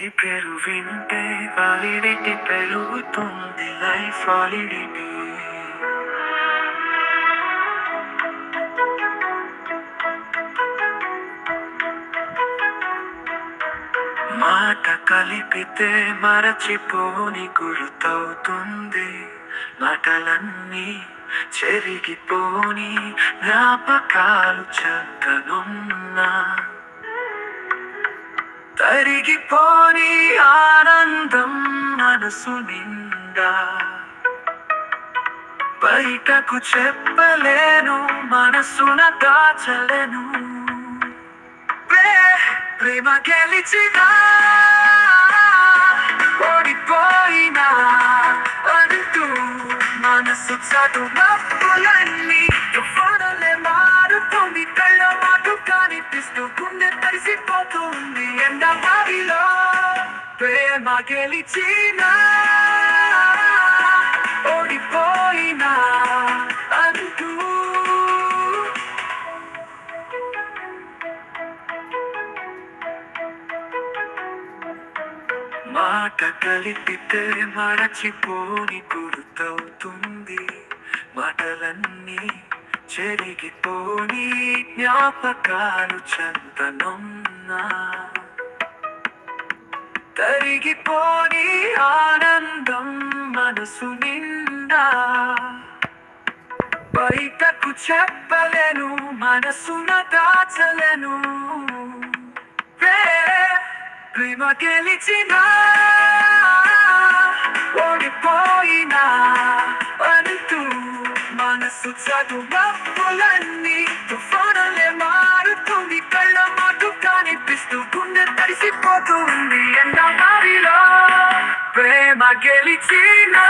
ఈ పేరు వింటే వాలిడిటీ పెరుగుతుంది, లైఫ్ వాలిడిటీ. మాట కలిపితే మరచిపోని గుర్తవుతుంది, మాటలన్నీ చెరిగిపోని జ్ఞాపకాలు చెక్కనున్నా. తరిగిపోని ఆనందం మనసు నిండా, బయటకు చెప్పలేను, మనసున దాచలేను. ప్రేమ గెలిచినా ఓడిపోయినా అంటూ మనసు చదువులన్నీ తుఫానులే మారుతుంది, కళ్ళ మాటు కనిపిస్తూ గుండె తడిసిపోతుంది ఎండ బావిలో. ప్రేమ గెలిచినా ఓడిపోయినా అంటూ మాట కలిపితే మరచిపోని గుర్తవుతుంది, మాటలన్నీ చెరిగిపోని జ్ఞాపకాలు చెంతనున్నా. తరిగిపోని ఆనందం మనసు నిండా, బయటకు చెప్పలేను, మనసున దాచలేను. ప్రేమ గెలిచినా ఓడిపోయినా అంటూ మనసు చదువులన్నీ తుఫానులే మారుతుంది, కళ్ళ మాటు కనిపిస్తూ గుండె తడిసిపోతుంది ఎండ బావిలో. ప్రేమ గెలిచినా